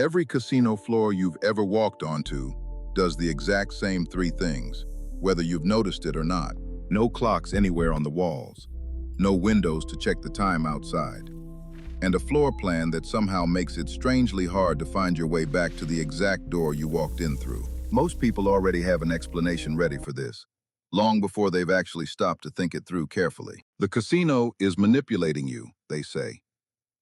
Every casino floor you've ever walked onto does the exact same three things, whether you've noticed it or not. No clocks anywhere on the walls, no windows to check the time outside, and a floor plan that somehow makes it strangely hard to find your way back to the exact door you walked in through. Most people already have an explanation ready for this, long before they've actually stopped to think it through carefully. The casino is manipulating you, they say,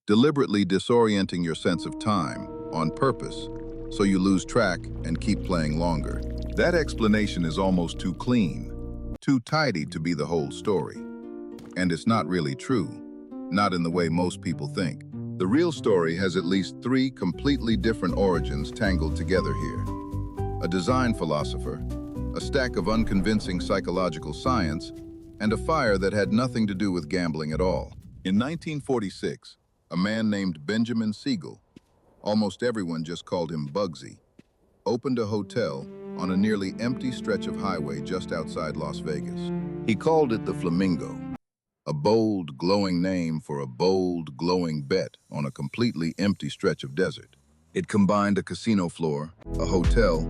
deliberately disorienting your sense of time on purpose, so you lose track and keep playing longer. That explanation is almost too clean, too tidy to be the whole story. And it's not really true, not in the way most people think. The real story has at least three completely different origins tangled together here. A design philosopher, a stack of unconvincing psychological science, and a fire that had nothing to do with gambling at all. In 1946, a man named Benjamin Siegel, almost everyone just called him Bugsy, opened a hotel on a nearly empty stretch of highway just outside Las Vegas. He called it the Flamingo, a bold, glowing name for a bold, glowing bet on a completely empty stretch of desert. It combined a casino floor, a hotel,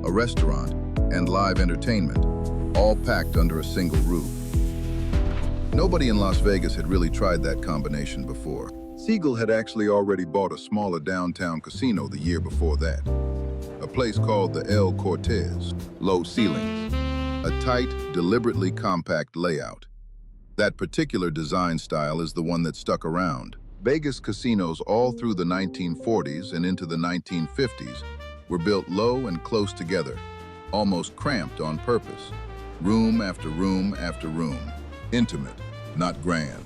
a restaurant, and live entertainment, all packed under a single roof. Nobody in Las Vegas had really tried that combination before. Siegel had actually already bought a smaller downtown casino the year before that, a place called the El Cortez. Low ceilings, a tight, deliberately compact layout. That particular design style is the one that stuck around. Vegas casinos all through the 1940s and into the 1950s were built low and close together, almost cramped on purpose. Room after room after room. Intimate, not grand.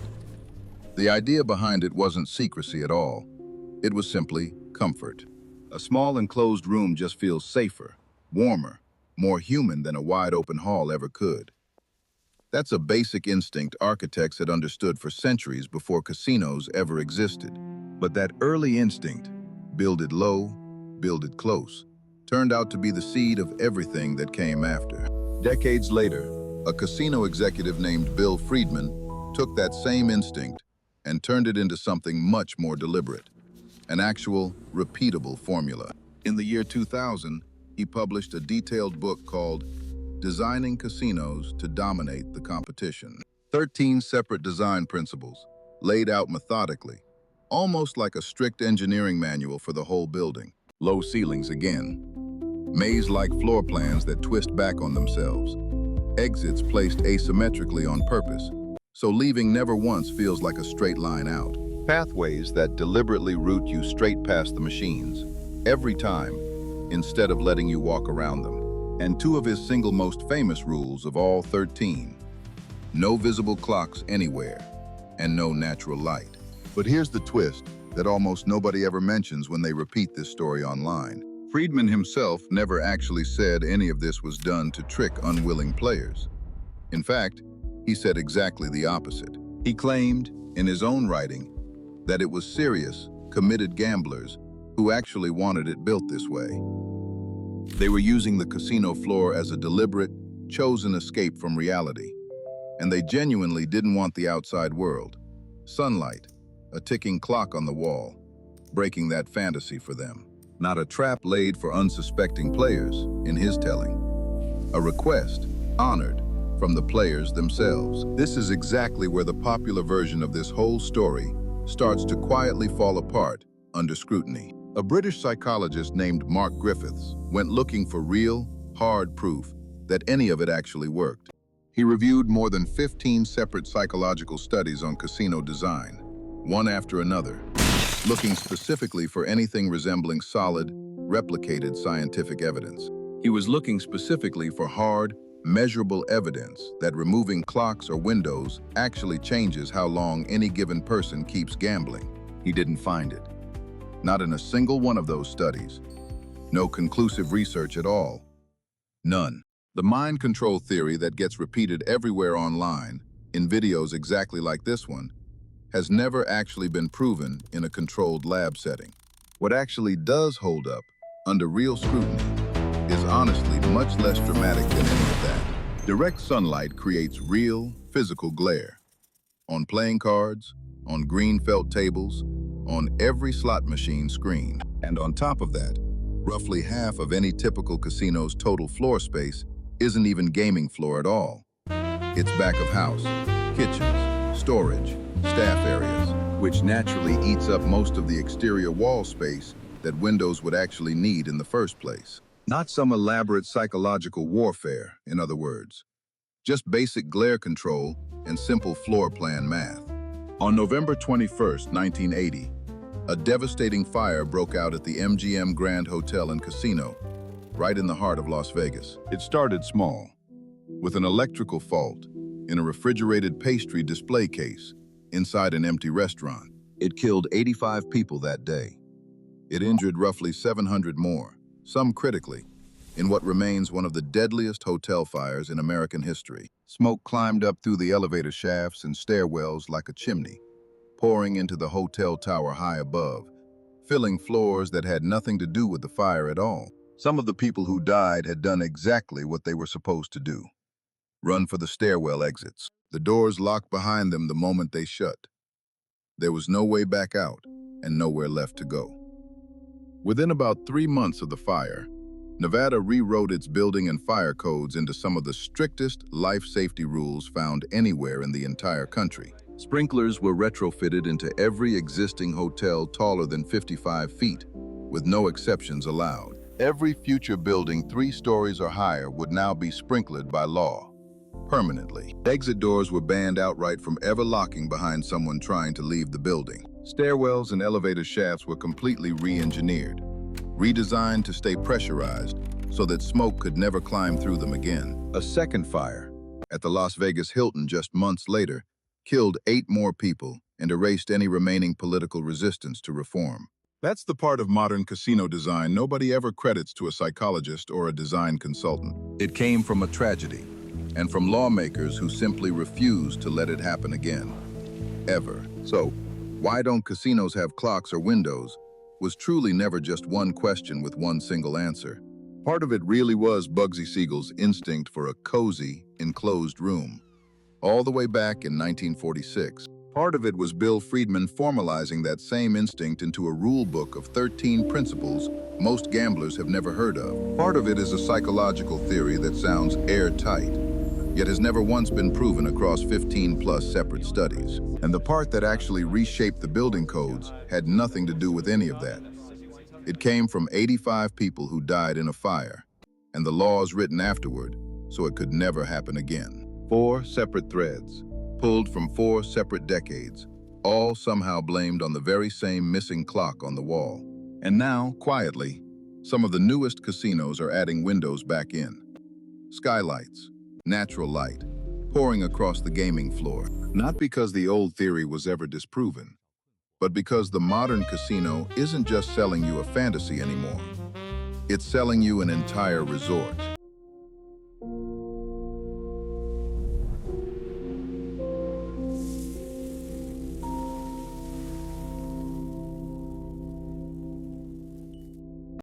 The idea behind it wasn't secrecy at all. It was simply comfort. A small enclosed room just feels safer, warmer, more human than a wide-open hall ever could. That's a basic instinct architects had understood for centuries before casinos ever existed. But that early instinct, build it low, build it close, turned out to be the seed of everything that came after. Decades later, a casino executive named Bill Friedman took that same instinct and turned it into something much more deliberate, an actual, repeatable formula. In the year 2000, he published a detailed book called Designing Casinos to Dominate the Competition. 13 separate design principles, laid out methodically, almost like a strict engineering manual for the whole building. Low ceilings again. Maze-like floor plans that twist back on themselves. Exits placed asymmetrically on purpose, so leaving never once feels like a straight line out. Pathways that deliberately route you straight past the machines, every time, instead of letting you walk around them. And two of his single most famous rules of all 13. No visible clocks anywhere, and no natural light. But here's the twist that almost nobody ever mentions when they repeat this story online. Friedman himself never actually said any of this was done to trick unwilling players. In fact, he said exactly the opposite. He claimed, in his own writing, that it was serious, committed gamblers who actually wanted it built this way. They were using the casino floor as a deliberate, chosen escape from reality. And they genuinely didn't want the outside world, sunlight, a ticking clock on the wall, breaking that fantasy for them. Not a trap laid for unsuspecting players, in his telling. A request, honored, from the players themselves. This is exactly where the popular version of this whole story starts to quietly fall apart under scrutiny. A British psychologist named Mark Griffiths went looking for real, hard proof that any of it actually worked. He reviewed more than 15 separate psychological studies on casino design, one after another, looking specifically for anything resembling solid, replicated scientific evidence. He was looking specifically for hard, measurable evidence that removing clocks or windows actually changes how long any given person keeps gambling. He didn't find it. Not in a single one of those studies. No conclusive research at all. None. The mind control theory that gets repeated everywhere online, in videos exactly like this one, has never actually been proven in a controlled lab setting. What actually does hold up, under real scrutiny, is honestly much less dramatic than any of that. Direct sunlight creates real, physical glare. On playing cards, on green felt tables, on every slot machine screen. And on top of that, roughly half of any typical casino's total floor space isn't even gaming floor at all. It's back of house, kitchens, storage, staff areas, which naturally eats up most of the exterior wall space that windows would actually need in the first place. Not some elaborate psychological warfare, in other words. Just basic glare control and simple floor plan math. On November 21st, 1980, a devastating fire broke out at the MGM Grand Hotel and Casino, right in the heart of Las Vegas. It started small, with an electrical fault in a refrigerated pastry display case inside an empty restaurant. It killed 85 people that day. It injured roughly 700 more, some critically, in what remains one of the deadliest hotel fires in American history. Smoke climbed up through the elevator shafts and stairwells like a chimney, pouring into the hotel tower high above, filling floors that had nothing to do with the fire at all. Some of the people who died had done exactly what they were supposed to do: run for the stairwell exits. The doors locked behind them the moment they shut. There was no way back out and nowhere left to go. Within about 3 months of the fire, Nevada rewrote its building and fire codes into some of the strictest life safety rules found anywhere in the entire country. Sprinklers were retrofitted into every existing hotel taller than 55 feet, with no exceptions allowed. Every future building 3 stories or higher would now be sprinklered by law, permanently. Exit doors were banned outright from ever locking behind someone trying to leave the building. Stairwells and elevator shafts were completely re-engineered, redesigned to stay pressurized so that smoke could never climb through them again. A second fire at the Las Vegas Hilton just months later killed 8 more people and erased any remaining political resistance to reform. That's the part of modern casino design nobody ever credits to a psychologist or a design consultant. It came from a tragedy, and from lawmakers who simply refused to let it happen again. Ever. So, why don't casinos have clocks or windows? Was truly never just one question with one single answer. Part of it really was Bugsy Siegel's instinct for a cozy, enclosed room. All the way back in 1946. Part of it was Bill Friedman formalizing that same instinct into a rule book of 13 principles most gamblers have never heard of. Part of it is a psychological theory that sounds airtight, yet has never once been proven across 15+ separate studies. And the part that actually reshaped the building codes had nothing to do with any of that. It came from 85 people who died in a fire, and the laws written afterward, so it could never happen again. 4 separate threads, pulled from 4 separate decades, all somehow blamed on the very same missing clock on the wall. And now, quietly, some of the newest casinos are adding windows back in. Skylights, natural light, pouring across the gaming floor. Not because the old theory was ever disproven, but because the modern casino isn't just selling you a fantasy anymore. It's selling you an entire resort.